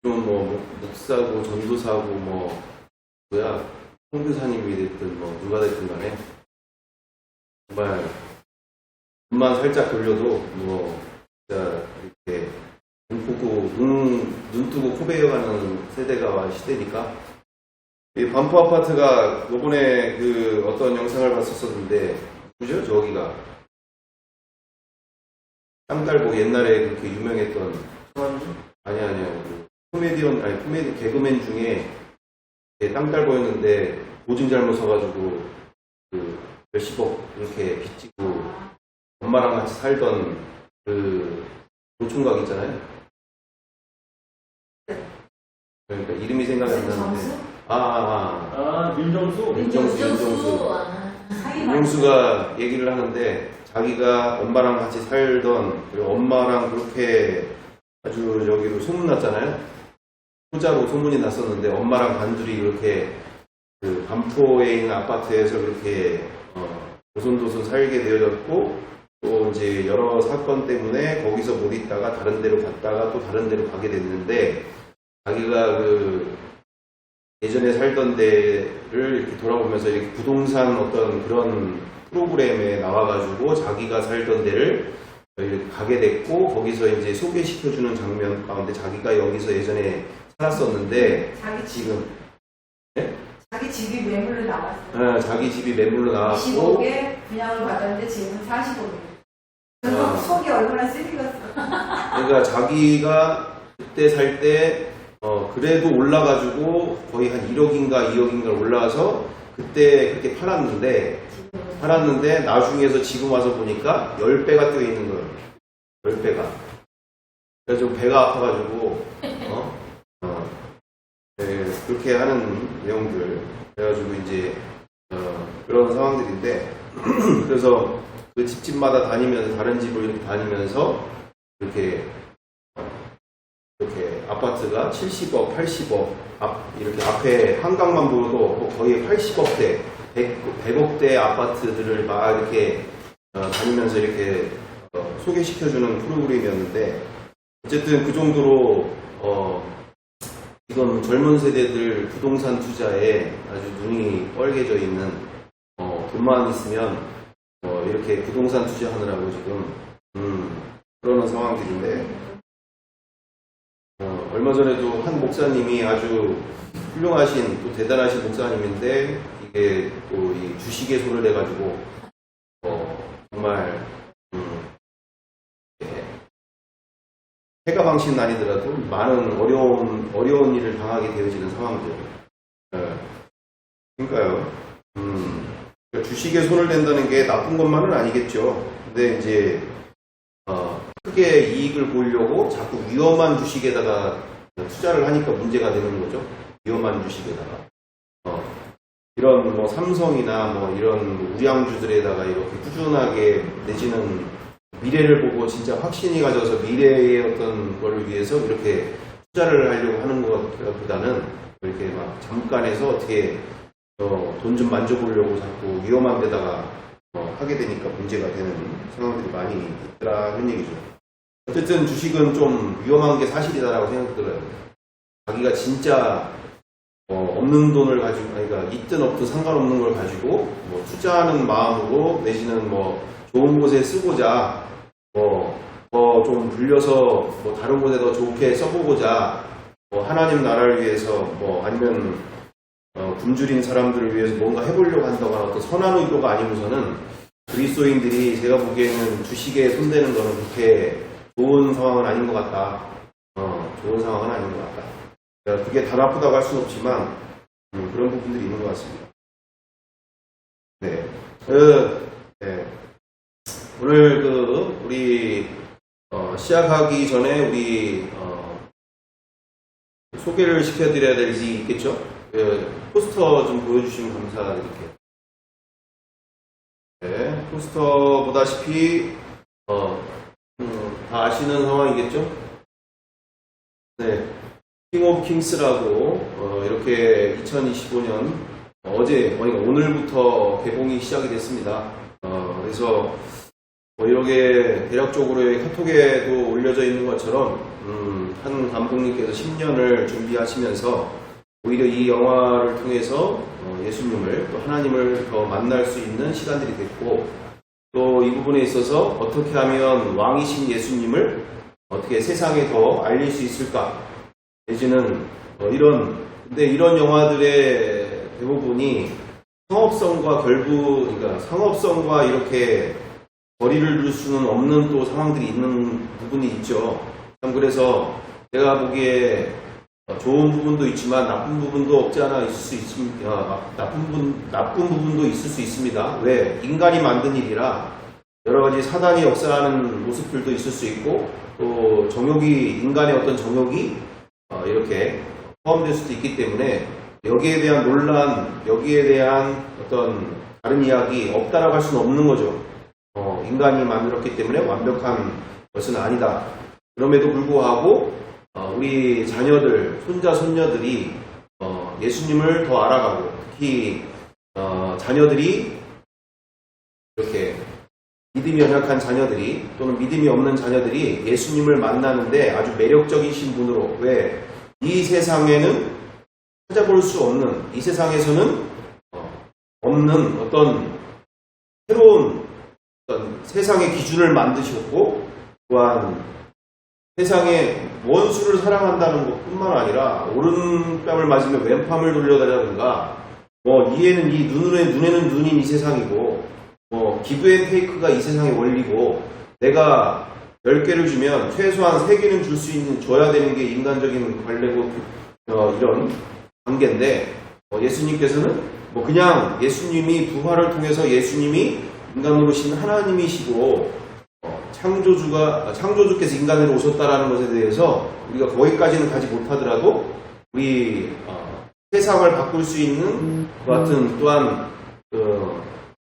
좀 목사고 전도사고 선교사님이 됐든 누가 됐든 간에 정말 눈만 살짝 돌려도 진짜 이렇게 눈 뜨고 코 베어가는 세대가 시대니까 이 반포 아파트가 요번에 어떤 영상을 봤었는데 그죠? 저기가 땅달보 옛날에 그렇게 유명했던 아니야 코미디언 개그맨 중에 땅달보였는데 보증 잘못 서가지고 몇십억 이렇게 빚지고 엄마랑 같이 살던 노총각 있잖아요. 그러니까 이름이 생각이 안 나는데 민정수가 얘기를 하는데 자기가 엄마랑 같이 살던 그리고 엄마랑 그렇게 아주 여기로 소문났잖아요. 효자로 소문이 났었는데 엄마랑 단둘이 그렇게 반포에 있는 아파트에서 그렇게 도손도손 살게 되어졌고 또 이제 여러 사건 때문에 거기서 못 있다가 다른 데로 갔다가 또 다른 데로 가게 됐는데 자기가 예전에 살던 데를 이렇게 돌아보면서 이렇게 부동산 어떤 그런 프로그램에 나와가지고 자기가 살던 데를 이렇게 가게 됐고 거기서 이제 소개시켜주는 장면 가운데 자기가 여기서 예전에 살았었는데 자기 집이 매물로 나왔어요. 자기 집이 매물로 나왔고 25개 분양을 받았는데 지금 45개. 속이 얼마나 쓰리겠어. 그러니까 자기가 그때 살 때 그래도 올라가지고 거의 한 1억인가 2억인가 올라와서 그때 그렇게 팔았는데 나중에서 지금 와서 보니까 10배가 뛰어 있는 거예요. 10배가. 그래서 배가 아파가지고 그렇게 하는 내용들 그래가지고 이제 그런 상황들인데 그래서 그 집집마다 다니면서 다른 집을 이렇게 다니면서 이렇게 아파트가 70억, 80억 이렇게 앞에 한강만 보여도 거의 80억대, 100억대 아파트들을 막 이렇게 다니면서 이렇게 소개시켜주는 프로그램이었는데 어쨌든 그 정도로 지금 젊은 세대들 부동산 투자에 아주 눈이 뻘개져 있는 돈만 있으면 이렇게 부동산 투자하느라고 지금 그러는 상황들인데 얼마 전에도 한 목사님이 아주 훌륭하신 또 대단하신 목사님인데 이게 또 이 주식에 손을 대가지고 정말 해가 방식은 아니더라도 많은 어려운 일을 당하게 되어지는 상황들. 그러니까요. 그러니까 주식에 손을 댄다는 게 나쁜 것만은 아니겠죠. 근데 이제 크게 이익을 보려고 자꾸 위험한 주식에다가 투자를 하니까 문제가 되는 거죠. 위험한 주식에다가. 이런 삼성이나 이런 우량주들에다가 이렇게 꾸준하게 내지는 미래를 보고 진짜 확신이 가져서 미래의 어떤 거를 위해서 이렇게 투자를 하려고 하는 것보다는 이렇게 막 잠깐에서 어떻게 돈 좀 만져보려고 자꾸 위험한 데다가 하게 되니까 문제가 되는 상황들이 많이 있더라 하는 얘기죠. 어쨌든 주식은 좀 위험한 게 사실이다라고 생각이 들어요. 자기가 진짜 없는 돈을 가지고 그러니까 있든 없든 상관없는 걸 가지고 투자하는 마음으로 내지는 좋은 곳에 쓰고자 더 좀 불려서 다른 곳에 더 좋게 써보고자 하나님 나라를 위해서 아니면 굶주린 사람들을 위해서 뭔가 해보려고 한다거나 어떤 선한 의도가 아니고서는 그리스도인들이 제가 보기에는 주식에 손대는 거는 그렇게 좋은 상황은 아닌 것 같다. 좋은 상황은 아닌 것 같다. 그게 다 나쁘다고 할 수는 없지만 그런 부분들이 있는 것 같습니다. 네. 오늘 우리 시작하기 전에 우리 소개를 시켜드려야 될 일이 있겠죠? 포스터 좀 보여주시면 감사드릴게요. 네, 포스터 보다시피 다 아시는 상황이겠죠? 네, 킹 오브 킹스라고 이렇게 2025년 오늘부터 개봉이 시작이 됐습니다. 그래서 이렇게 대략적으로 카톡에도 올려져 있는 것처럼 한 감독님께서 10년을 준비하시면서 오히려 이 영화를 통해서 예수님을 또 하나님을 더 만날 수 있는 시간들이 됐고, 또 이 부분에 있어서 어떻게 하면 왕이신 예수님을 어떻게 세상에 더 알릴 수 있을까, 내지는 근데 이런 영화들의 대부분이 상업성과 그러니까 상업성과 이렇게 거리를 둘 수는 없는 또 상황들이 있는 부분이 있죠. 그래서 제가 보기에 좋은 부분도 있지만 나쁜 부분도 없지 않아 있을 수 있습니다. 나쁜 부분도 있을 수 있습니다. 왜? 인간이 만든 일이라 여러 가지 사단이 역사하는 모습들도 있을 수 있고, 또 인간의 어떤 정욕이 이렇게 포함될 수도 있기 때문에 여기에 대한 논란, 여기에 대한 어떤 다른 이야기 없다라고 할 수는 없는 거죠. 인간이 만들었기 때문에 완벽한 것은 아니다. 그럼에도 불구하고 우리 자녀들, 손자, 손녀들이 예수님을 더 알아가고, 특히 자녀들이 이렇게 믿음이 연약한 자녀들이 또는 믿음이 없는 자녀들이 예수님을 만나는데 아주 매력적이신 분으로, 왜? 이 세상에는 찾아볼 수 없는, 이 세상에서는 없는 어떤 새로운 어떤 세상의 기준을 만드셨고, 또한 세상에 원수를 사랑한다는 것뿐만 아니라 오른뺨을 맞으면 왼뺨을 돌려달라든가, 이에는 이 눈에는 눈인 이 세상이고, 기브앤테이크가 이 세상의 원리고, 내가 10개를 주면 최소한 3개는 줘야 되는 게 인간적인 관례고, 이런 관계인데, 예수님께서는 그냥 예수님이 부활을 통해서 예수님이 인간으로신 하나님이시고, 창조주께서 인간으로 오셨다라는 것에 대해서 우리가 거기까지는 가지 못하더라도 우리 세상을 바꿀 수 있는 것 같은, 또한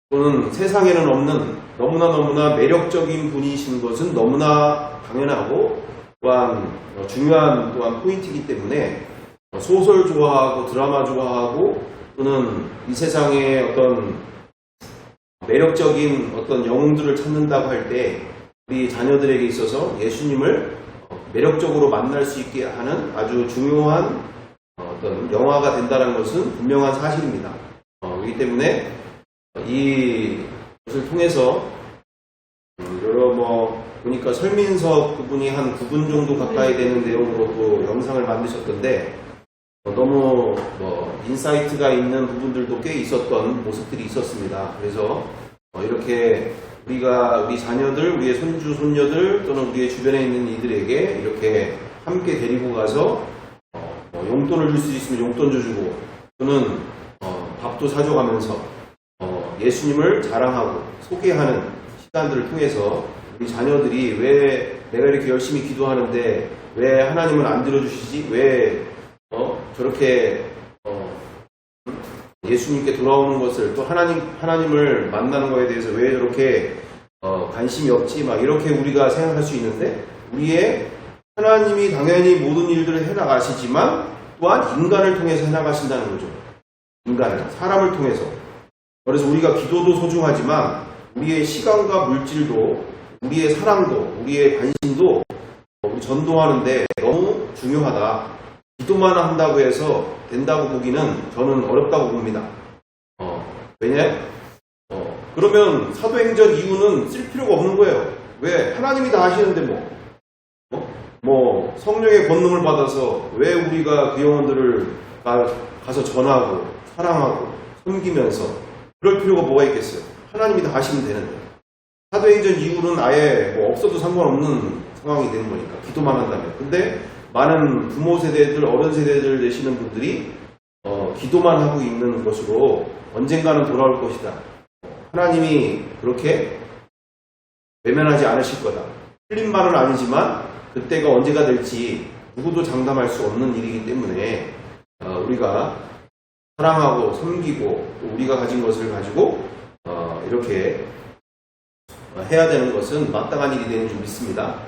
또는 세상에는 없는 너무나 매력적인 분이신 것은 너무나 당연하고, 또한 중요한 포인트이기 때문에 소설 좋아하고 드라마 좋아하고, 또는 이 세상의 어떤 매력적인 어떤 영웅들을 찾는다고 할 때 우리 자녀들에게 있어서 예수님을 매력적으로 만날 수 있게 하는 아주 중요한 어떤 영화가 된다는 것은 분명한 사실입니다. 그렇기 때문에 이것을 통해서 보니까 설민석 그분이 한 9분 정도 가까이 되는 내용으로 또 영상을 만드셨던데, 너무 인사이트가 있는 부분들도 꽤 있었던 모습들이 있었습니다. 그래서 이렇게 우리 자녀들, 우리의 손주, 손녀들, 또는 우리의 주변에 있는 이들에게 이렇게 함께 데리고 가서 용돈을 줄 수 있으면 용돈 줘주고, 또는 밥도 사줘가면서 예수님을 자랑하고 소개하는 시간들을 통해서 우리 자녀들이 왜 내가 이렇게 열심히 기도하는데 왜 하나님은 안 들어주시지? 왜 저렇게 예수님께 돌아오는 것을, 또 하나님을 만나는 것에 대해서 왜 저렇게 관심이 없지? 막 이렇게 우리가 생각할 수 있는데, 하나님이 당연히 모든 일들을 해나가시지만 또한 인간을 통해서 해나가신다는 거죠. 사람을 통해서. 그래서 우리가 기도도 소중하지만 우리의 시간과 물질도, 우리의 사랑도, 우리의 관심도 우리 전도하는데 너무 중요하다. 기도만 한다고 해서 된다고 보기는 저는 어렵다고 봅니다. 왜냐? 그러면 사도행전 이후는 쓸 필요가 없는 거예요. 왜? 하나님이 다 하시는데 성령의 권능을 받아서 왜 우리가 그 영혼들을 가서 전하고 사랑하고 섬기면서 그럴 필요가 뭐가 있겠어요? 하나님이 다 하시면 되는데. 사도행전 이후는 아예 없어도 상관없는 상황이 되는 거니까, 기도만 한다면. 근데 많은 부모 세대들, 어른 세대들 되시는 분들이 기도만 하고 있는 것으로 언젠가는 돌아올 것이다. 하나님이 그렇게 외면하지 않으실 거다. 틀린 말은 아니지만 그때가 언제가 될지 누구도 장담할 수 없는 일이기 때문에 우리가 사랑하고 섬기고 우리가 가진 것을 가지고 이렇게 해야 되는 것은 마땅한 일이 되는 줄 믿습니다.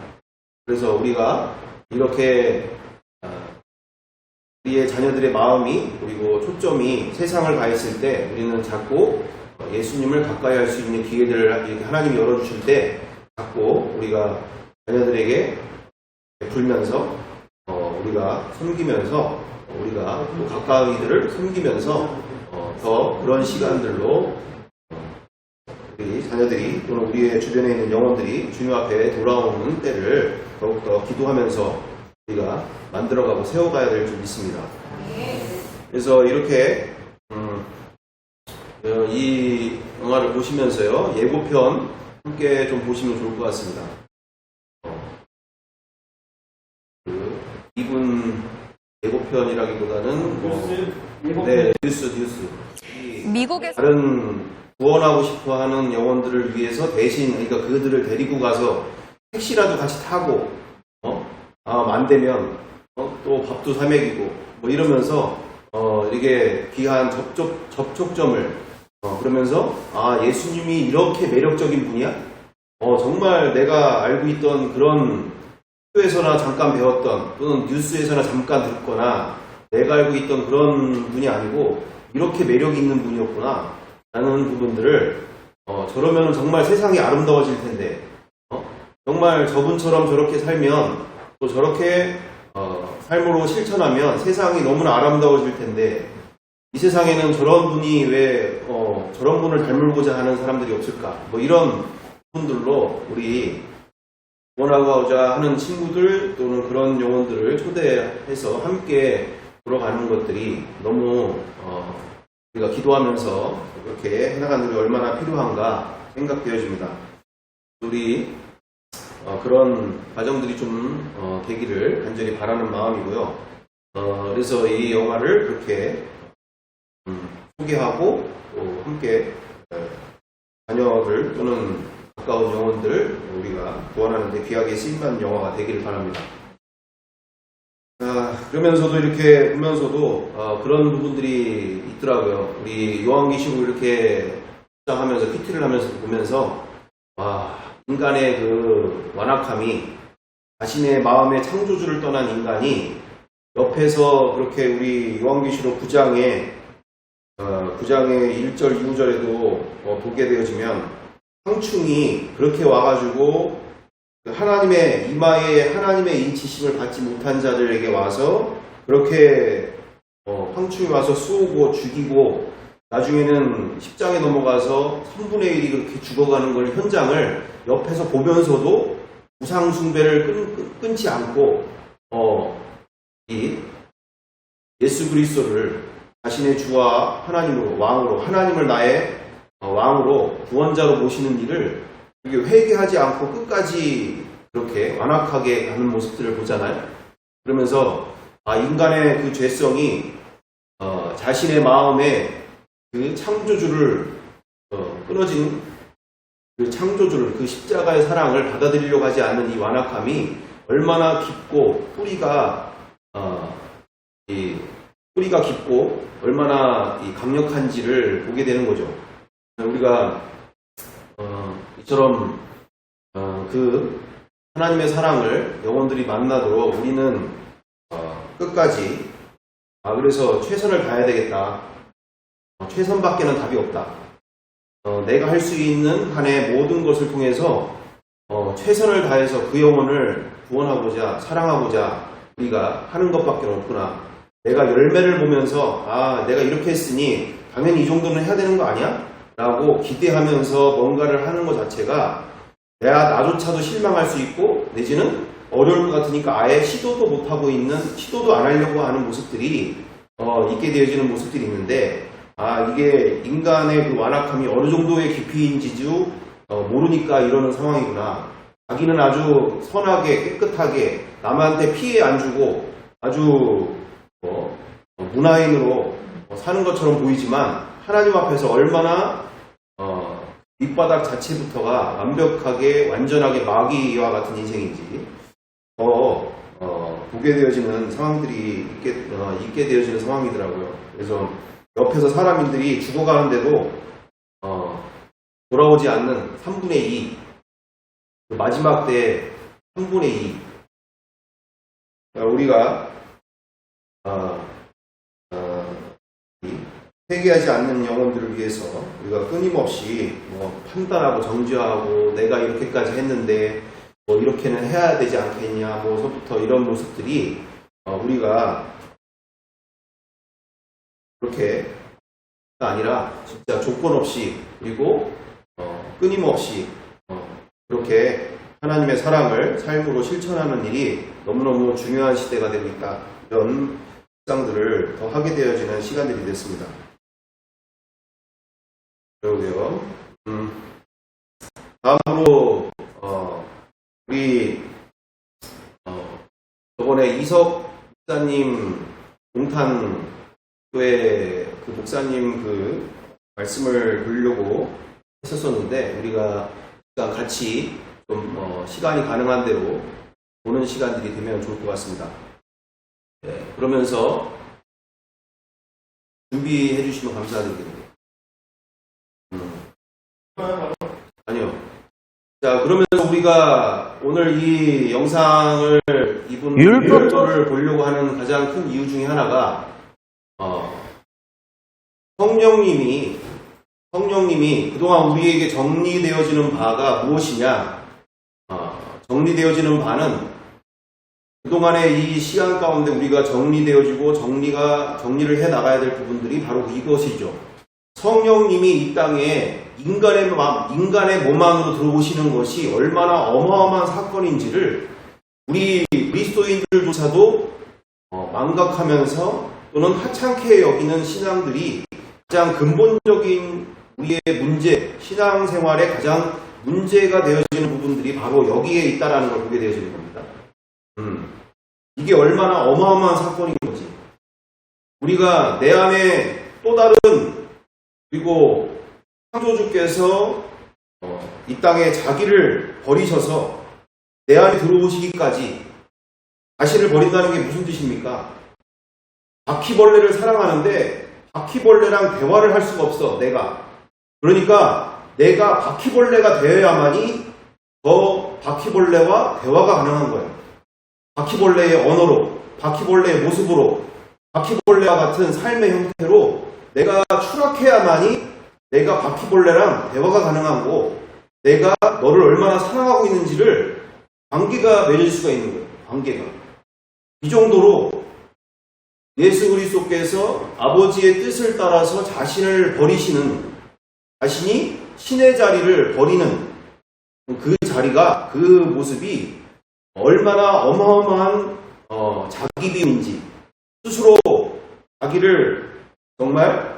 그래서 우리가 이렇게 우리의 자녀들의 마음이, 그리고 초점이 세상을 가 있을 때 우리는 자꾸 예수님을 가까이 할 수 있는 기회들을 이렇게 하나님이 열어주실 때 자꾸 우리가 자녀들에게 베풀면서 우리가 섬기면서 우리가 또 가까운 이들을 섬기면서 더 그런 시간들로 우리 자녀들이 또는 우리의 주변에 있는 영혼들이 주님 앞에 돌아오는 때를 더욱더 기도하면서 우리가 만들어가고 세워가야 될 줄 믿습니다. 그래서 이렇게 이 영화를 보시면서요, 예고편 함께 좀 보시면 좋을 것 같습니다. 2분 예고편이라기보다는 뉴스. 미국에서 다른 구원하고 싶어하는 영혼들을 위해서 대신 그러니까 그들을 데리고 가서 택시라도 같이 타고 안 되면 또 밥도 사 먹이고 뭐 이러면서 이게 귀한 접촉점을 그러면서 예수님이 이렇게 매력적인 분이야? 정말 내가 알고 있던 그런 학교에서나 잠깐 배웠던 또는 뉴스에서나 잠깐 듣거나 내가 알고 있던 그런 분이 아니고 이렇게 매력 있는 분이었구나 라는 부분들을 저러면 정말 세상이 아름다워질 텐데 정말 저분처럼 저렇게 살면 또 저렇게 삶으로 실천하면 세상이 너무나 아름다워질 텐데 이 세상에는 저런 분이 왜 저런 분을 닮고자 하는 사람들이 없을까? 뭐 이런 부분들로 우리 원하고자 하는 친구들 또는 그런 영혼들을 초대해서 함께 돌아가는 것들이 너무 우리가 기도하면서 이렇게 해나가는 게 얼마나 필요한가 생각되어집니다. 우리 그런 과정들이 좀 되기를 간절히 바라는 마음이고요. 그래서 이 영화를 그렇게 소개하고 또 함께 자녀들 또는 가까운 영혼들 우리가 구원하는데 귀하게 쓰임받는 영화가 되기를 바랍니다. 그러면서도 이렇게 보면서도 그런 부분들이 있더라고요. 우리 요한계시록 이렇게 하면서 PT를 하면서 보면서 인간의 그 완악함이 자신의 마음의 창조주를 떠난 인간이 옆에서 그렇게 우리 요한계시록 9장의 1절, 2절에도 보게 되어지면 황충이 그렇게 와가지고 하나님의 이마에 하나님의 인치심을 받지 못한 자들에게 와서 그렇게 황충이 와서 쏘고 죽이고 나중에는 10장에 넘어가서 3분의 1이 그렇게 죽어가는 걸 현장을 옆에서 보면서도 우상 숭배를 끊지 않고 이 예수 그리스도를 자신의 주와 하나님으로 왕으로 하나님을 나의 왕으로 구원자로 모시는 일을 회개하지 않고 끝까지 그렇게 완악하게 가는 모습들을 보잖아요. 그러면서 인간의 그 죄성이 자신의 마음에 그 창조주를 끊어진 그 창조주를 그 십자가의 사랑을 받아들이려고 하지 않는 이 완악함이 얼마나 깊고 뿌리가 깊고 얼마나 강력한지를 보게 되는 거죠. 우리가 이처럼 그 하나님의 사랑을 영혼들이 만나도록 우리는 끝까지 그래서 최선을 다해야 되겠다. 최선밖에는 답이 없다. 내가 할 수 있는 한의 모든 것을 통해서 최선을 다해서 그 영혼을 구원하고자 사랑하고자 우리가 하는 것밖에 없구나. 내가 열매를 보면서 내가 이렇게 했으니 당연히 이 정도는 해야 되는 거 아니야? 라고 기대하면서 뭔가를 하는 것 자체가 나조차도 실망할 수 있고 내지는 어려울 것 같으니까 아예 시도도 못하고 있는 시도도 안 하려고 하는 모습들이 있게 되어지는 모습들이 있는데 이게 인간의 그 완악함이 어느 정도의 깊이인지도 모르니까 이러는 상황이구나. 자기는 아주 선하게 깨끗하게 남한테 피해 안 주고 아주 문화인으로 사는 것처럼 보이지만 하나님 앞에서 얼마나 밑바닥 자체부터가 완벽하게 완전하게 마귀와 같은 인생인지 보게 되어지는 상황들이 있게 되어지는 상황이더라고요. 그래서 옆에서 사람들이 죽어가는데도 돌아오지 않는 3분의 2 그 마지막 때 3분의 2 우리가 회개하지 않는 영혼들을 위해서 우리가 끊임없이 판단하고 정죄하고 내가 이렇게까지 했는데 이렇게는 해야 되지 않겠냐 서부터 이런 모습들이 우리가 그렇게 아니라 진짜 조건 없이 그리고 끊임없이 그렇게 하나님의 사랑을 삶으로 실천하는 일이 너무너무 중요한 시대가 되고 있다. 이런 묵상들을 더 하게 되어지는 시간들이 됐습니다. 그러고요. 다음으로 우리 저번에 이석 목사님 동탄교회 그 목사님 그 말씀을 들으려고 했었었는데 우리가 같이 좀 시간이 가능한 대로 보는 시간들이 되면 좋을 것 같습니다. 네, 그러면서 준비해 주시면 감사드리겠습니다. 아니요. 자, 그러면서 우리가 오늘 이 영상을 이분 율법서를 보려고 하는 가장 큰 이유 중에 하나가 성령님이 그동안 우리에게 정리되어지는 바가 무엇이냐? 정리되어지는 바는 그동안의 이 시간 가운데 우리가 정리되어지고 정리를 해 나가야 될 부분들이 바로 이것이죠. 성령님이 이 땅에 인간의 몸 안으로 들어오시는 것이 얼마나 어마어마한 사건인지를 우리 그리스도인들조차도 망각하면서 또는 하찮게 여기는 신앙들이 가장 근본적인 우리의 문제, 신앙생활의 가장 문제가 되어지는 부분들이 바로 여기에 있다라는 걸 보게 되어지는 겁니다. 이게 얼마나 어마어마한 사건인 거지. 우리가 내 안에 또 다른 그리고 창조주께서 이 땅에 자기를 버리셔서 내 안에 들어오시기까지 자신을 버린다는 게 무슨 뜻입니까? 바퀴벌레를 사랑하는데 바퀴벌레랑 대화를 할 수가 없어, 내가. 그러니까 내가 바퀴벌레가 되어야만이 더 바퀴벌레와 대화가 가능한 거예요. 바퀴벌레의 언어로, 바퀴벌레의 모습으로, 바퀴벌레와 같은 삶의 형태로 내가 추락해야만이 내가 바퀴벌레랑 대화가 가능하고 내가 너를 얼마나 사랑하고 있는지를 관계가 맺을 수가 있는 거예요. 관계가. 이 정도로 예수 그리스도께서 아버지의 뜻을 따라서 자신을 버리시는, 자신이 신의 자리를 버리는 그 자리가, 그 모습이 얼마나 어마어마한 자기 비움인지, 스스로 자기를 정말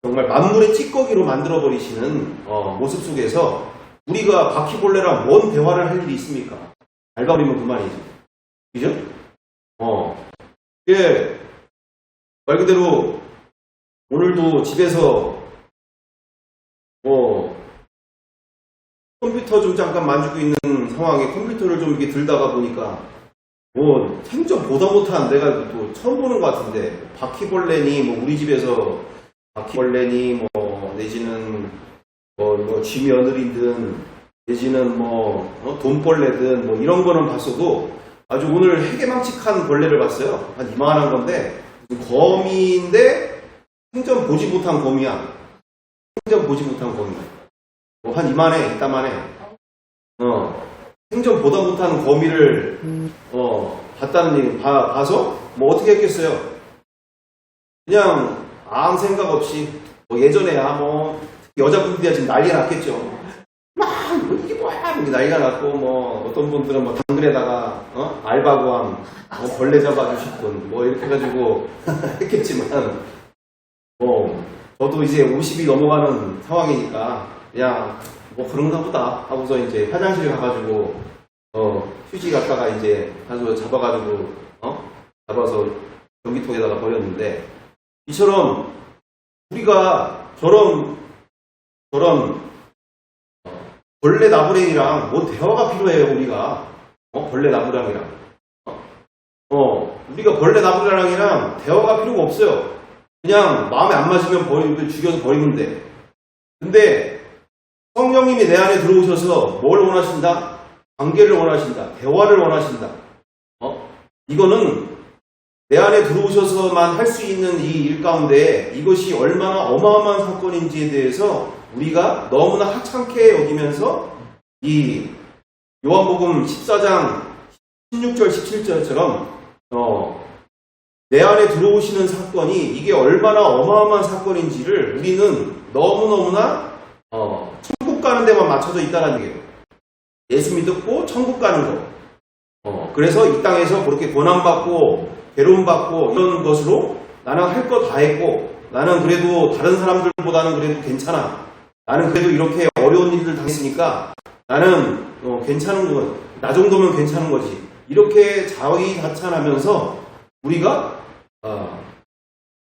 만물의 찌꺼기로 만들어버리시는 모습 속에서 우리가 바퀴벌레랑 뭔 대화를 할 일이 있습니까? 밟아버리면 그만이지. 그죠? 예, 말 그대로 오늘도 집에서 컴퓨터 좀 잠깐 만지고 있는 상황에 컴퓨터를 좀 이렇게 들다가 보니까 생전 보다 못한, 내가 또 처음 보는 것 같은데, 바퀴벌레니 우리 집에서 바퀴벌레니 내지는 쥐며느리든 내지는 돈벌레든 이런 거는 봤어도 아주 오늘 해괴망측한 벌레를 봤어요. 한 이만한 건데 거미인데 생전 보지 못한 거미야. 생전 보지 못한 거미야. 한 이만해, 이따만해. 생전 보다 못한 거미를 봤다는 얘기, 봐서 어떻게 했겠어요? 그냥 아무 생각 없이 예전에야 여자분들이 지금 난리가 났겠죠. 이게 뭐야, 이렇게 난리가 났고 어떤 분들은 당근에다가 알바구함 벌레 잡아주실 분 이렇게 해가지고 했겠지만 저도 이제 50이 넘어가는 상황이니까 그냥 그런가 보다 하고서 이제 화장실에 가가지고 휴지 갖다가 이제 가서 잡아가지고 잡아서 전기통에다가 버렸는데, 이처럼 우리가 저런 벌레 나부랭이랑 대화가 필요해요. 우리가 벌레 나부랭이랑 우리가 벌레 나부랭이랑 대화가 필요가 없어요. 그냥 마음에 안 맞으면 죽여서 버리면 돼. 근데 성령님이 내 안에 들어오셔서 뭘 원하신다? 관계를 원하신다. 대화를 원하신다. 이거는 내 안에 들어오셔서만 할 수 있는 이 일 가운데 이것이 얼마나 어마어마한 사건인지에 대해서 우리가 너무나 하찮게 여기면서 이 요한복음 14장 16절 17절처럼 내 안에 들어오시는 사건이 이게 얼마나 어마어마한 사건인지를 우리는 너무너무나 천국 가는 데만 맞춰져 있다는 얘기예요. 예수 믿고 천국 가는 거. 그래서 이 땅에서 그렇게 고난받고 괴로움받고 이런 것으로 나는 할 거 다 했고 나는 그래도 다른 사람들보다는 그래도 괜찮아. 나는 그래도 이렇게 어려운 일들 당했으니까 나는 괜찮은 거, 나 정도면 괜찮은 거지. 이렇게 자의자찬하면서 우리가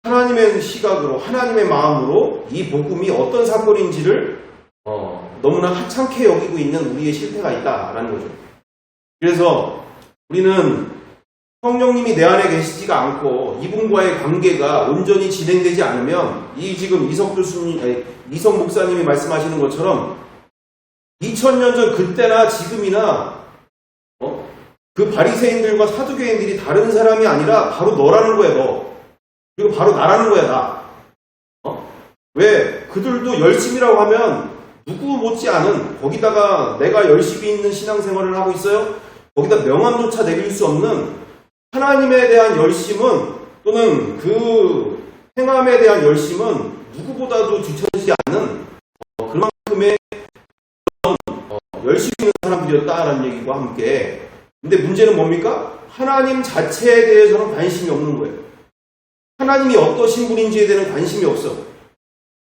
하나님의 시각으로 하나님의 마음으로 이 복음이 어떤 사건인지를 너무나 하찮게 여기고 있는 우리의 실패가 있다라는 거죠. 그래서 우리는 성령님이 내 안에 계시지가 않고 이분과의 관계가 온전히 진행되지 않으면 이 지금 이석 목사님이 말씀하시는 것처럼 2000년 전 그때나 지금이나 그 바리새인들과 사두개인들이 다른 사람이 아니라 바로 너라는 거야, 너. 그리고 바로 나라는 거야, 나. 왜? 그들도 열심이라고 하면 누구 못지 않은, 거기다가 내가 열심히 있는 신앙생활을 하고 있어요? 거기다 명함조차 내릴 수 없는 하나님에 대한 열심은, 또는 그 행함에 대한 열심은 누구보다도 뒤처지지 않는 그만큼의 열심히 있는 사람들이었다라는 얘기와 함께, 근데 문제는 뭡니까? 하나님 자체에 대해서는 관심이 없는 거예요. 하나님이 어떠신 분인지에 대한 관심이 없어.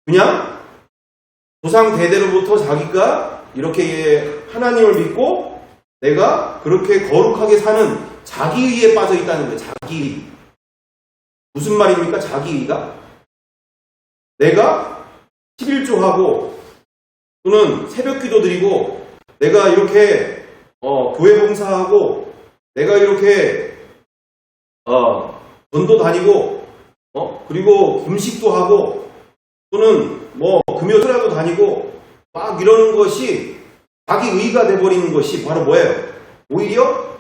그냥 조상 대대로부터 자기가 이렇게 하나님을 믿고 내가 그렇게 거룩하게 사는 자기의에 빠져 있다는 거예요. 자기의. 무슨 말입니까? 자기의가? 내가 11조하고 또는 새벽기도 드리고 내가 이렇게 교회 봉사하고 내가 이렇게 전도 다니고 그리고 금식도 하고 또는 뭐 금요일에도 다니고 막 이러는 것이 자기 의가 돼버리는 것이 바로 뭐예요? 오히려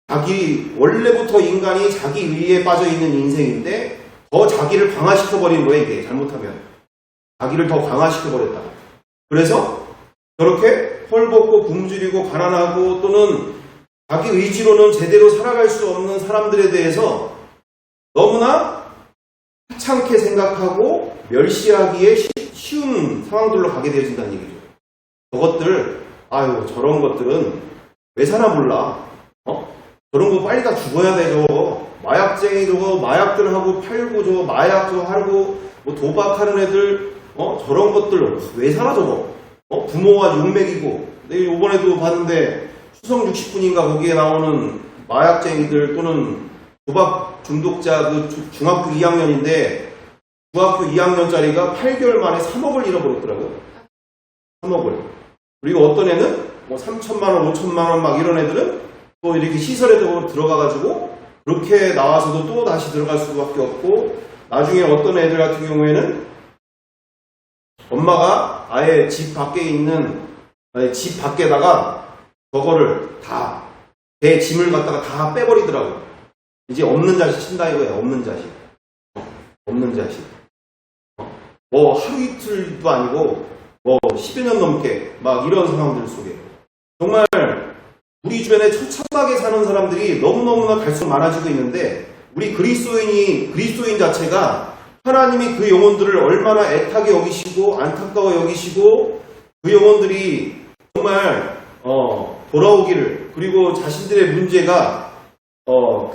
자기 원래부터 인간이 자기 의에 빠져 있는 인생인데 더 자기를 강화시켜버리는 거예요. 이게 잘못하면 자기를 더 강화시켜버렸다. 그래서 저렇게 헐벗고 굶주리고 가난하고 또는 자기 의지로는 제대로 살아갈 수 없는 사람들에 대해서 너무나 하찮게 생각하고 멸시하기에 쉬운 상황들로 가게 되어진다는 얘기죠. 저것들, 저런 것들은 왜 사나 몰라. 저런 거 빨리 다 죽어야 돼, 저거. 마약쟁이 저거, 마약들하고 팔고 저거, 마약 저거 하고, 뭐 도박하는 애들, 저런 것들 왜 사나 저거. 부모가 욕먹이고. 내가 요번에도 봤는데, 수성 60분인가 거기에 나오는 마약쟁이들 또는 도박 중독자 그 중학교 2학년인데 중학교 2학년짜리가 8개월 만에 3억을 잃어버렸더라고요. 3억을. 그리고 어떤 애는 뭐 3천만 원, 5천만 원 막 이런 애들은 또 이렇게 시설에 들어가가지고 그렇게 나와서도 또 다시 들어갈 수밖에 없고 나중에 어떤 애들 같은 경우에는 엄마가 아예 집 밖에다가 저거를 다, 배 짐을 갖다가 다 빼버리더라고요. 이제 없는 자식 친다 이거야, 없는 자식. 없는 자식. 뭐 하루 이틀도 아니고, 뭐 10여 년 넘게, 막 이런 상황들 속에. 정말, 우리 주변에 처참하게 사는 사람들이 너무너무나 갈수록 많아지고 있는데, 우리 그리스도인 자체가 하나님이 그 영혼들을 얼마나 애타게 여기시고, 안타까워 여기시고, 그 영혼들이 정말, 돌아오기를, 그리고 자신들의 문제가,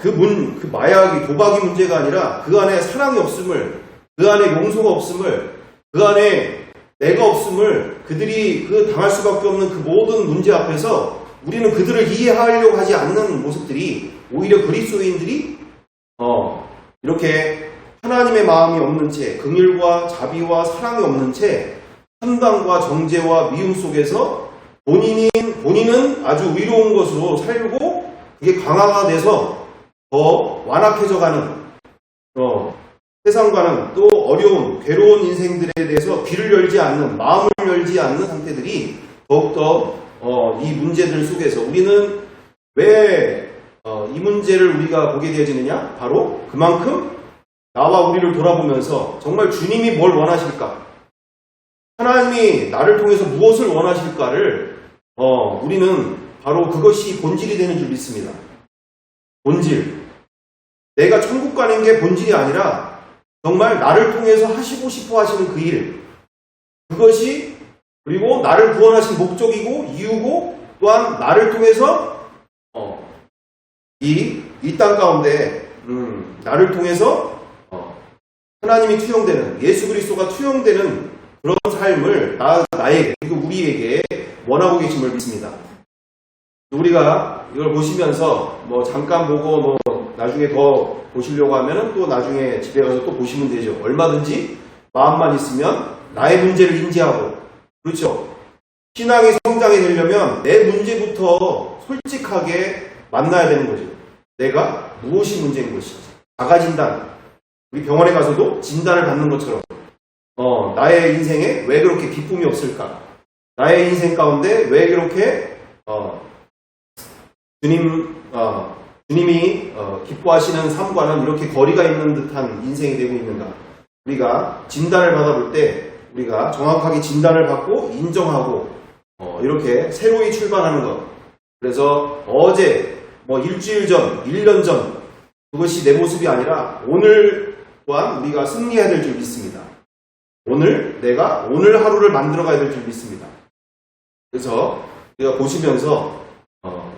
그 마약이, 도박이 문제가 아니라 그 안에 사랑이 없음을, 그 안에 용서가 없음을, 그 안에 내가 없음을 그들이 당할 수밖에 없는 그 모든 문제 앞에서 우리는 그들을 이해하려고 하지 않는 모습들이 오히려 그리스도인들이, 이렇게 하나님의 마음이 없는 채, 긍휼과 자비와 사랑이 없는 채, 판단과 정죄와 미움 속에서 본인은 아주 의로운 것으로 살고 그게 강화가 돼서 더 완악해져 가는 세상과는 또 어려운 괴로운 인생들에 대해서 귀를 열지 않는 마음을 열지 않는 상태들이 더욱더 이 문제들 속에서 우리는 왜 이 문제를 우리가 보게 되어지느냐? 바로 그만큼 나와 우리를 돌아보면서 정말 주님이 뭘 원하실까? 하나님이 나를 통해서 무엇을 원하실까를 우리는 바로 그것이 본질이 되는 줄 믿습니다. 본질. 내가 천국 가는 게 본질이 아니라 정말 나를 통해서 하시고 싶어 하시는 그 일. 그것이 그리고 나를 구원하신 목적이고 이유고 또한 나를 통해서 이 땅 가운데 나를 통해서 하나님이 투영되는 예수 그리스도가 투영되는 그런 삶을 나에게 그리고 우리에게 원하고 계심을 믿습니다. 우리가 이걸 보시면서 뭐 잠깐 보고 뭐 나중에 더 보시려고 하면은 또 나중에 집에 가서 또 보시면 되죠. 얼마든지 마음만 있으면 나의 문제를 인지하고 그렇죠. 신앙이 성장이 되려면 내 문제부터 솔직하게 만나야 되는 거죠. 내가 무엇이 문제인 것인지. 자가진단. 우리 병원에 가서도 진단을 받는 것처럼 나의 인생에 왜 그렇게 기쁨이 없을까? 나의 인생 가운데 왜 그렇게 주님이 기뻐하시는 삶과는 이렇게 거리가 있는 듯한 인생이 되고 있는가? 우리가 진단을 받아볼 때 우리가 정확하게 진단을 받고 인정하고 이렇게 새로이 출발하는 것. 그래서 어제 뭐 일주일 전, 1년 전 그것이 내 모습이 아니라 오늘 또한 우리가 승리해야 될 줄 믿습니다. 내가 오늘 하루를 만들어가야 될 줄 믿습니다. 그래서 우리가 보시면서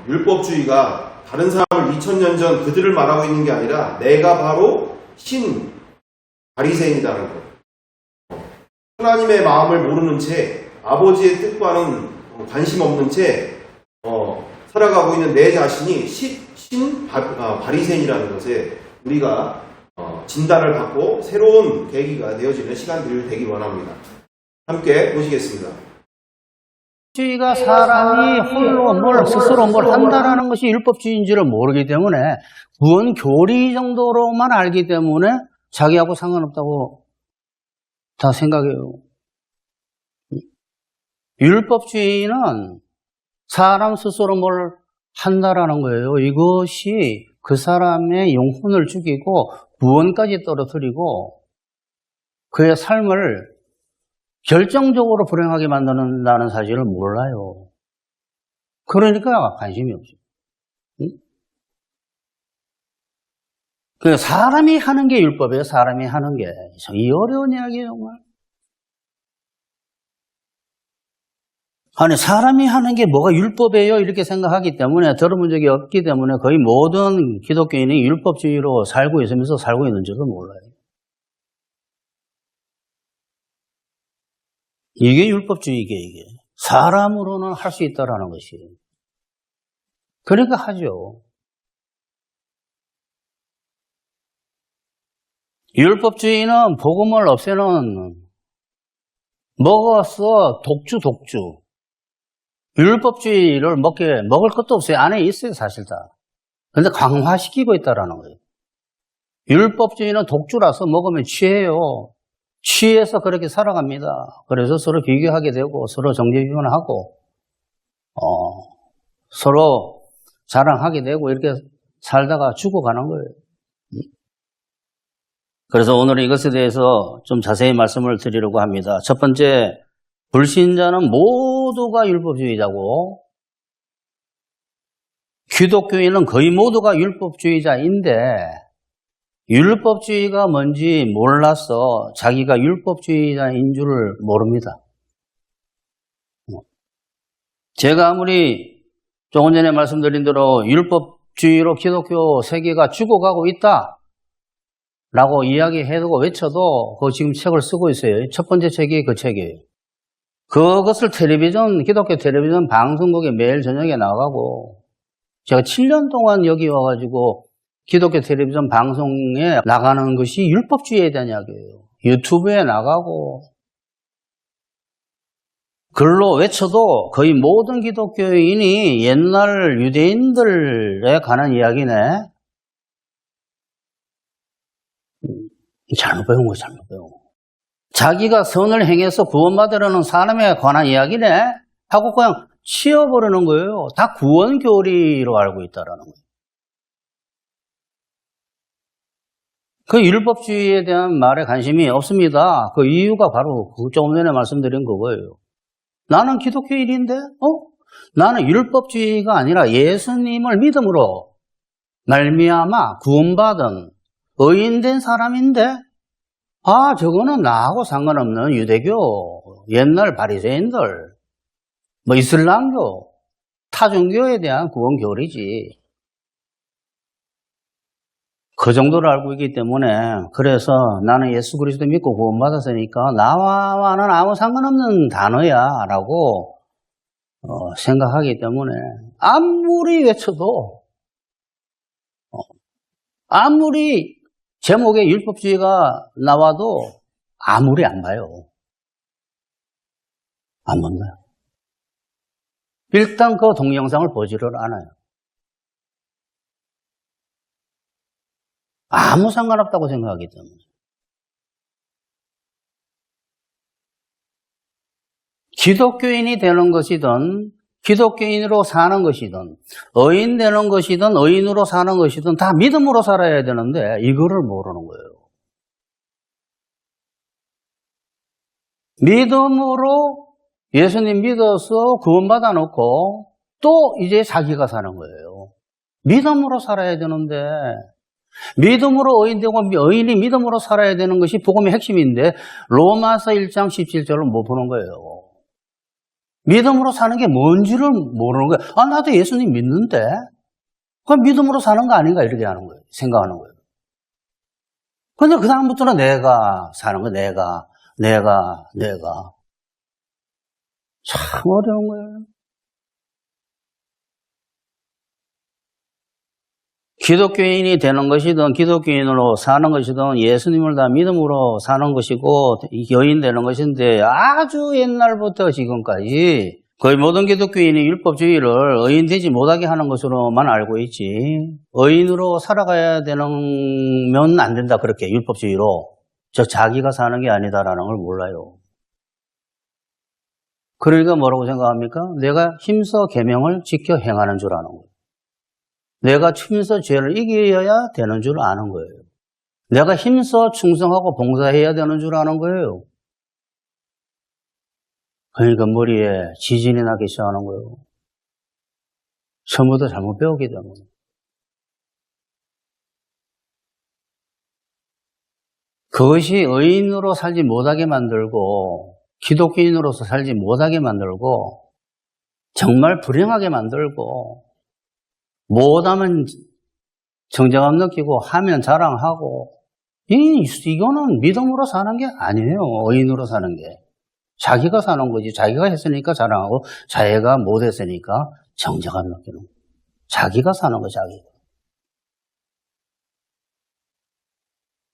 율법주의가 다른 사람을 2000년 전 그들을 말하고 있는 게 아니라 내가 바로 바리새인이라는 것. 하나님의 마음을 모르는 채 아버지의 뜻과는 관심 없는 채 살아가고 있는 내 자신이 바리새인이라는 것에 우리가 진단을 받고 새로운 계기가 되어지는 시간들이 되길 원합니다. 함께 보시겠습니다. 율법주의가 사람이 홀로 스스로 뭘 한다라는 것이 율법주의인지를 모르기 때문에 구원 교리 정도로만 알기 때문에 자기하고 상관없다고 다 생각해요. 율법주의는 사람 스스로 뭘 한다라는 거예요. 이것이 그 사람의 영혼을 죽이고 구원까지 떨어뜨리고 그의 삶을 결정적으로 불행하게 만드는다는 사실을 몰라요. 그러니까 관심이 없어요. 그 사람이 하는 게 율법이에요. 사람이 하는 게. 이 어려운 이야기예요, 정말. 아니, 사람이 하는 게 뭐가 율법이에요? 이렇게 생각하기 때문에 들어본 적이 없기 때문에 거의 모든 기독교인이 율법주의로 살고 있으면서 살고 있는 줄도 몰라요. 이게 율법주의게, 이게. 사람으로는 할 수 있다라는 것이에요. 그러니까 하죠. 율법주의는 복음을 없애는 먹었어 독주. 율법주의를 먹을 것도 없어요. 안에 있어요, 사실 다. 근데 강화시키고 있다라는 거예요. 율법주의는 독주라서 먹으면 취해요. 취해서 그렇게 살아갑니다. 그래서 서로 비교하게 되고 서로 정죄비판하고 서로 자랑하게 되고 이렇게 살다가 죽어가는 거예요. 그래서 오늘은 이것에 대해서 좀 자세히 말씀을 드리려고 합니다. 첫 번째, 불신자는 모두가 율법주의자고 기독교인은 거의 모두가 율법주의자인데 율법주의가 뭔지 몰라서 자기가 율법주의자인 줄을 모릅니다. 제가 아무리 조금 전에 말씀드린 대로 율법주의로 기독교 세계가 죽어가고 있다 라고 이야기해두고 외쳐도 지금 책을 쓰고 있어요. 첫 번째 책이 그 책이에요. 그것을 기독교 텔레비전 방송국에 매일 저녁에 나가고 제가 7년 동안 여기 와가지고 기독교 텔레비전 방송에 나가는 것이 율법주의에 대한 이야기예요. 유튜브에 나가고 글로 외쳐도 거의 모든 기독교인이 옛날 유대인들에 관한 이야기네. 잘못 배운 거예요, 잘못 배운 거. 자기가 선을 행해서 구원받으려는 사람에 관한 이야기네 하고 그냥 치워버리는 거예요. 다 구원 교리로 알고 있다라는 거예요. 그 율법주의에 대한 말에 관심이 없습니다. 그 이유가 바로 조금 전에 말씀드린 그거예요. 나는 기독교인인데 나는 율법주의가 아니라 예수님을 믿음으로 말미암아 구원받은 의인된 사람인데, 아, 저거는 나하고 상관없는 유대교, 옛날 바리새인들, 뭐 이슬람교, 타종교에 대한 구원 교리지. 그 정도를 알고 있기 때문에, 그래서 나는 예수 그리스도 믿고 구원받았으니까 나와는 아무 상관없는 단어야 라고 생각하기 때문에 아무리 외쳐도, 아무리 제목에 율법주의가 나와도 아무리 안 봐요. 안 본다요. 일단 그 동영상을 보지를 않아요. 아무 상관없다고 생각하기 때문에. 기독교인이 되는 것이든 기독교인으로 사는 것이든 의인 되는 것이든 의인으로 사는 것이든 다 믿음으로 살아야 되는데 이거를 모르는 거예요. 믿음으로 예수님 믿어서 구원받아 놓고 또 이제 자기가 사는 거예요. 믿음으로 살아야 되는데 믿음으로 의인 되고 의인이 믿음으로 살아야 되는 것이 복음의 핵심인데 로마서 1장 17절을 못 보는 거예요. 믿음으로 사는 게 뭔지를 모르는 거예요. 아, 나도 예수님 믿는데 그럼 믿음으로 사는 거 아닌가 이렇게 하는 거예요. 생각하는 거예요. 근데 그 다음부터는 내가 사는 거, 내가. 참 어려운 거예요. 기독교인이 되는 것이든 기독교인으로 사는 것이든 예수님을 다 믿음으로 사는 것이고 여인 되는 것인데 아주 옛날부터 지금까지 거의 모든 기독교인이 율법주의를 의인 되지 못하게 하는 것으로만 알고 있지 의인으로 살아가야 되면 안 된다 그렇게 율법주의로 저 자기가 사는 게 아니다라는 걸 몰라요. 그러니까 뭐라고 생각합니까? 내가 힘써 계명을 지켜 행하는 줄 아는 거예요. 내가 힘써 죄를 이겨야 되는 줄 아는 거예요. 내가 힘써 충성하고 봉사해야 되는 줄 아는 거예요. 그러니까 머리에 지진이 나기 시작하는 거예요. 처음부터 잘못 배웠기 때문에. 그것이 의인으로 살지 못하게 만들고 기독교인으로서 살지 못하게 만들고 정말 불행하게 만들고 못하면 정정함 느끼고 하면 자랑하고 이거는 믿음으로 사는 게 아니에요. 의인으로 사는 게. 자기가 사는 거지. 자기가 했으니까 자랑하고 자기가 못했으니까 정정함 느끼는 거예요. 자기가 사는 거 자기가.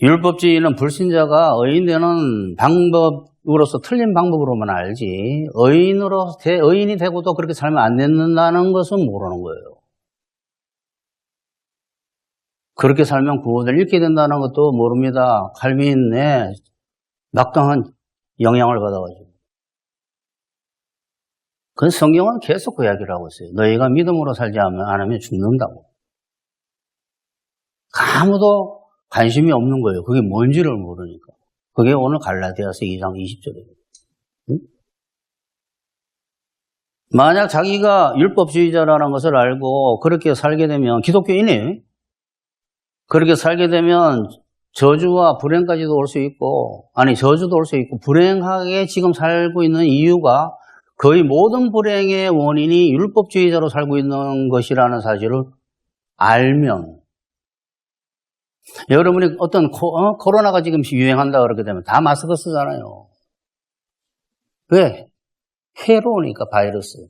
율법주의는 불신자가 의인 되는 방법으로서 틀린 방법으로만 알지 의인이 되고도 그렇게 살면 안 된다는 것은 모르는 거예요. 그렇게 살면 구원을 잃게 된다는 것도 모릅니다. 칼빈의 막강한 영향을 받아가지고. 그 성경은 계속 그 이야기를 하고 있어요. 너희가 믿음으로 살지 않으면 죽는다고. 아무도 관심이 없는 거예요. 그게 뭔지를 모르니까. 그게 오늘 갈라디아서 2장 20절이에요. 응? 만약 자기가 율법주의자라는 것을 알고 그렇게 살게 되면 기독교인이 그렇게 살게 되면 저주와 불행까지도 올 수 있고 저주도 올 수 있고 불행하게 지금 살고 있는 이유가 거의 모든 불행의 원인이 율법주의자로 살고 있는 것이라는 사실을 알면 여러분이 어떤 코로나가 지금 유행한다 그렇게 되면 다 마스크 쓰잖아요. 왜? 해로우니까 바이러스.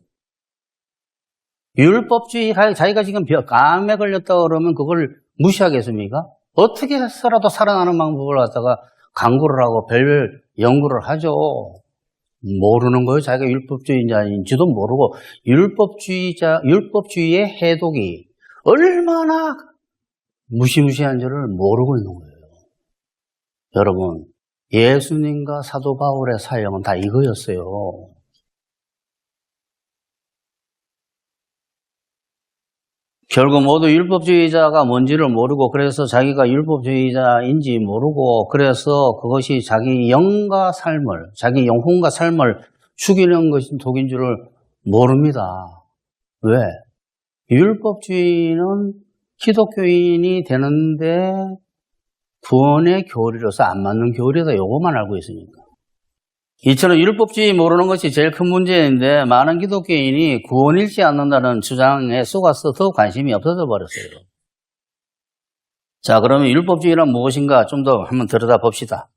율법주의 자기가 지금 감에 걸렸다 그러면 그걸 무시하겠습니까? 어떻게 해서라도 살아나는 방법을 갖다가 강구를 하고 별별 연구를 하죠. 모르는 거예요. 자기가 율법주의자인지도 모르고 율법주의의 해독이 얼마나 무시무시한지를 모르고 있는 거예요. 여러분, 예수님과 사도 바울의 사역은 다 이거였어요. 결국 모두 율법주의자가 뭔지를 모르고 그래서 자기가 율법주의자인지 모르고 그래서 그것이 자기 영과 삶을 자기 영혼과 삶을 죽이는 것인 독인 줄을 모릅니다. 왜? 율법주의는 기독교인이 되는데 구원의 교리로서 안 맞는 교리다, 요것만 알고 있으니까. 이처럼 율법주의 모르는 것이 제일 큰 문제인데 많은 기독교인이 구원 잃지 않는다는 주장에 속아서 더 관심이 없어져 버렸어요. 자, 그러면 율법주의란 무엇인가 좀 더 한번 들여다 봅시다.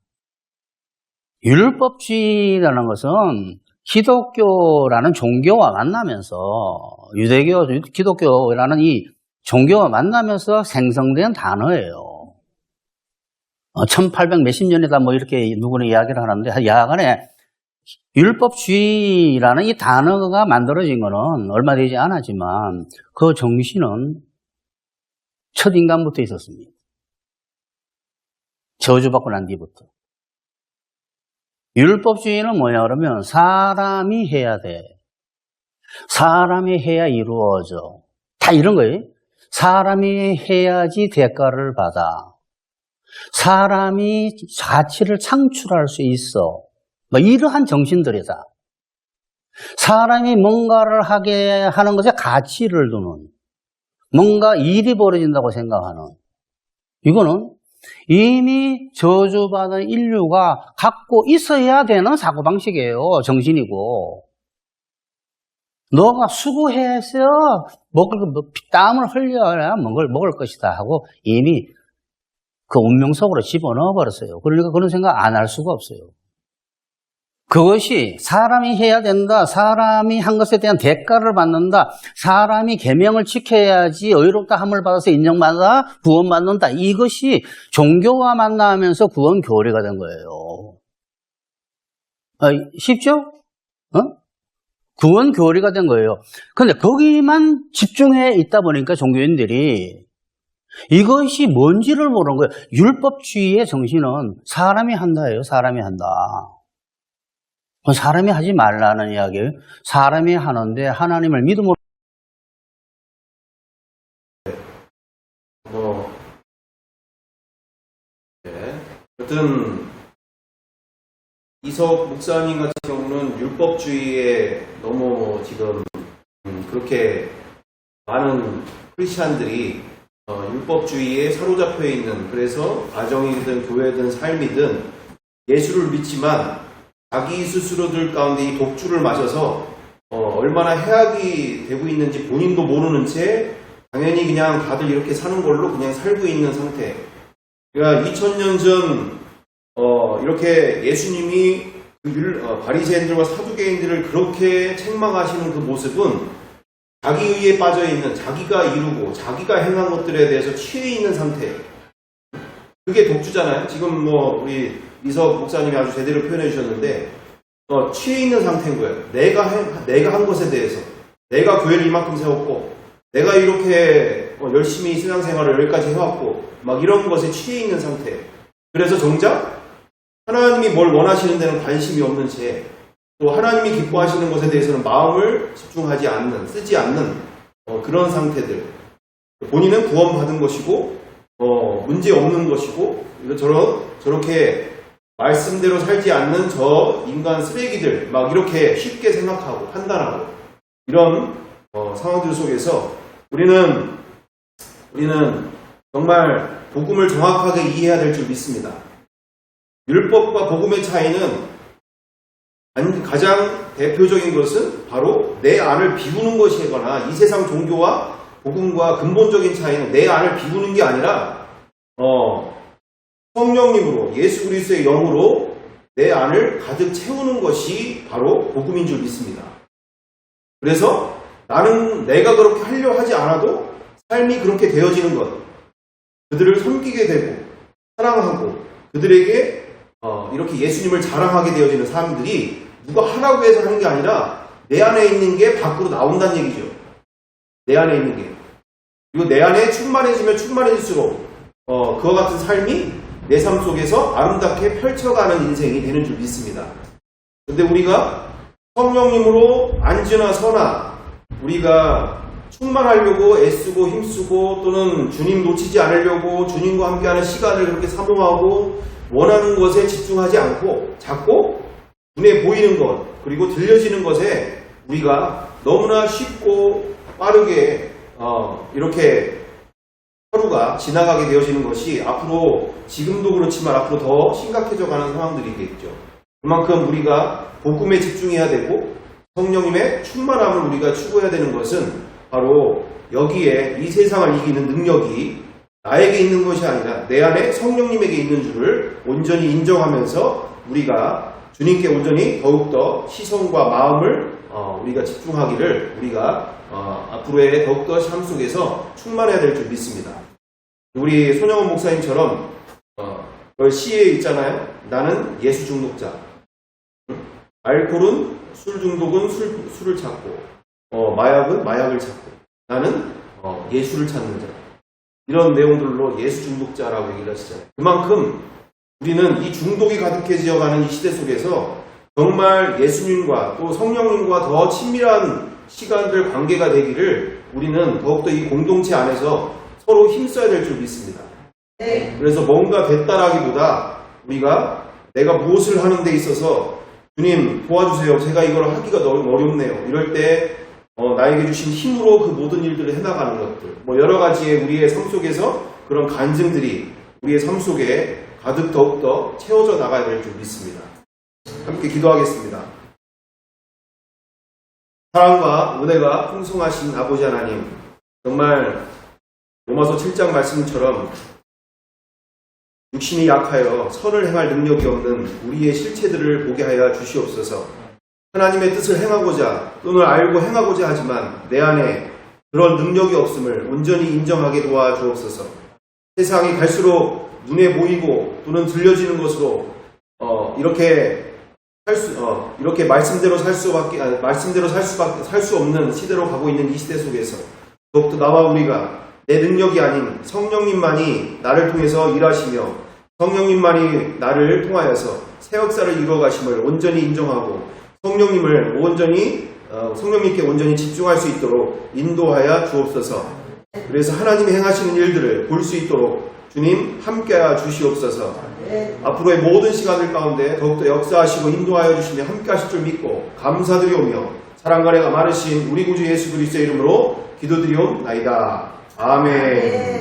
율법주의라는 것은 기독교라는 종교와 만나면서 유대교, 기독교라는 이 종교와 만나면서 생성된 단어예요. 1800 몇십 년이다 뭐 이렇게 누구는 이야기를 하는데 야간에 율법주의라는 이 단어가 만들어진 거는 얼마 되지 않았지만 그 정신은 첫 인간부터 있었습니다. 저주받고 난 뒤부터. 율법주의는 뭐냐 그러면 사람이 해야 돼. 사람이 해야 이루어져. 다 이런 거예요. 사람이 해야지 대가를 받아. 사람이 가치를 창출할 수 있어. 뭐 이러한 정신들이다. 사람이 뭔가를 하게 하는 것에 가치를 두는, 뭔가 일이 벌어진다고 생각하는, 이거는 이미 저주받은 인류가 갖고 있어야 되는 사고방식이에요. 정신이고. 너가 수고해서 땀을 흘려야 먹을 것이다 하고 이미 그 운명 속으로 집어넣어 버렸어요. 그러니까 그런 생각 안 할 수가 없어요. 그것이 사람이 해야 된다. 사람이 한 것에 대한 대가를 받는다. 사람이 계명을 지켜야지 의롭다 함을 받아서 인정받아 구원받는다. 이것이 종교와 만나면서 구원 교리가 된 거예요. 쉽죠? 구원 교리가 된 거예요. 그런데 거기만 집중해 있다 보니까 종교인들이 이것이 뭔지를 모르는 거예요. 율법주의의 정신은 사람이 한다예요. 사람이 한다. 사람이 하지 말라는 이야기예요. 사람이 하는데 하나님을 믿음으로 어떤 이석 목사님 같은 경우는 율법주의에 너무 지금 그렇게 많은 크리스찬들이 율법주의에 사로잡혀 있는, 그래서 가정이든 교회든 삶이든 예수를 믿지만 자기 스스로들 가운데 이 독주를 마셔서 얼마나 해악이 되고 있는지 본인도 모르는 채 당연히 그냥 다들 이렇게 사는 걸로 그냥 살고 있는 상태. 그러니까 2000년 전 이렇게 예수님이 바리새인들과 사두개인들을 그렇게 책망하시는 그 모습은 자기의에 빠져있는, 자기가 이루고 자기가 행한 것들에 대해서 취해 있는 상태. 그게 독주잖아요. 지금 뭐 우리 이석 목사님이 아주 제대로 표현해 주셨는데 취해 있는 상태인 거예요. 내가 한 것에 대해서, 내가 교회를 이만큼 세웠고, 내가 이렇게 열심히 신앙생활을 여기까지 해왔고, 막 이런 것에 취해 있는 상태. 그래서 정작 하나님이 뭘 원하시는 데는 관심이 없는 채, 또 하나님이 기뻐하시는 것에 대해서는 마음을 집중하지 않는, 쓰지 않는 그런 상태들. 본인은 구원받은 것이고 문제 없는 것이고, 저렇게 말씀대로 살지 않는 저 인간 쓰레기들, 막 이렇게 쉽게 생각하고 판단하고 이런 상황들 속에서 우리는 정말 복음을 정확하게 이해해야 될 줄 믿습니다. 율법과 복음의 차이는 가장 대표적인 것은 바로 내 안을 비우는 것이거나, 이 세상 종교와 복음과 근본적인 차이는 내 안을 비우는 게 아니라 성령님으로, 예수 그리스도의 영으로 내 안을 가득 채우는 것이 바로 복음인 줄 믿습니다. 그래서 나는 내가 그렇게 하려 하지 않아도 삶이 그렇게 되어지는 것, 그들을 섬기게 되고 사랑하고 그들에게 이렇게 예수님을 자랑하게 되어지는 사람들이 누가 하라고 해서 하는 게 아니라 내 안에 있는 게 밖으로 나온다는 얘기죠. 내 안에 있는 게. 그리고 내 안에 충만해지면 충만해질수록 그와 같은 삶이 내 삶 속에서 아름답게 펼쳐가는 인생이 되는 줄 믿습니다. 근데 우리가 성령님으로 앉으나 서나 우리가 충만하려고 애쓰고 힘쓰고, 또는 주님 놓치지 않으려고 주님과 함께하는 시간을 그렇게 사모하고 원하는 것에 집중하지 않고 자꾸 눈에 보이는 것, 그리고 들려지는 것에 우리가 너무나 쉽고 빠르게 이렇게 하루가 지나가게 되어지는 것이 앞으로 지금도 그렇지만 앞으로 더 심각해져 가는 상황들이겠죠. 그만큼 우리가 복음에 집중해야 되고 성령님의 충만함을 우리가 추구해야 되는 것은 바로 여기에 이 세상을 이기는 능력이 나에게 있는 것이 아니라 내 안에 성령님에게 있는 줄을 온전히 인정하면서 우리가 주님께 온전히 더욱더 시선과 마음을 우리가 집중하기를 우리가 앞으로의 더욱더 삶 속에서 충만해야 될 줄 믿습니다. 우리 손영원 목사님처럼 시에 있잖아요. 나는 예수 중독자. 알코올은 술 중독은 술을 찾고 마약은 마약을 찾고 나는 예수를 찾는 자. 이런 내용들로 예수 중독자라고 얘기를 하시잖아요. 그만큼 우리는 이 중독이 가득해지어가는 이 시대 속에서 정말 예수님과 또 성령님과 더 친밀한 시간들 관계가 되기를 우리는 더욱더 이 공동체 안에서 서로 힘써야 될 줄 믿습니다. 네. 그래서 뭔가 됐다라기보다 우리가 내가 무엇을 하는 데 있어서 주님 도와주세요. 제가 이걸 하기가 너무 어렵네요. 이럴 때 나에게 주신 힘으로 그 모든 일들을 해나가는 것들 여러 가지의 우리의 삶 속에서 그런 간증들이 우리의 삶 속에 가득 더욱더 채워져 나가야 될 줄 믿습니다. 함께 기도하겠습니다. 사랑과 은혜가 풍성하신 아버지 하나님, 정말 로마서 7장 말씀처럼 육신이 약하여 선을 행할 능력이 없는 우리의 실체들을 보게 하여 주시옵소서. 하나님의 뜻을 행하고자 또는 알고 행하고자 하지만 내 안에 그런 능력이 없음을 온전히 인정하게 도와주옵소서. 세상이 갈수록 눈에 보이고 또는 들려지는 것으로 이렇게 말씀대로 살 수 없는 시대로 가고 있는 이 시대 속에서 더욱더 나와 우리가 내 능력이 아닌 성령님만이 나를 통해서 일하시며 성령님만이 나를 통하여서 새 역사를 이루어가심을 온전히 인정하고 성령님께 온전히 집중할 수 있도록 인도하여 주옵소서. 그래서 하나님이 행하시는 일들을 볼 수 있도록 주님 함께하여 주시옵소서. 앞으로의 모든 시간들 가운데 더욱더 역사하시고 인도하여 주시며 함께하실 줄 믿고 감사드리오며 사랑과 은혜가 많으신 우리 구주 예수 그리스도의 이름으로 기도드리옵나이다. 아멘.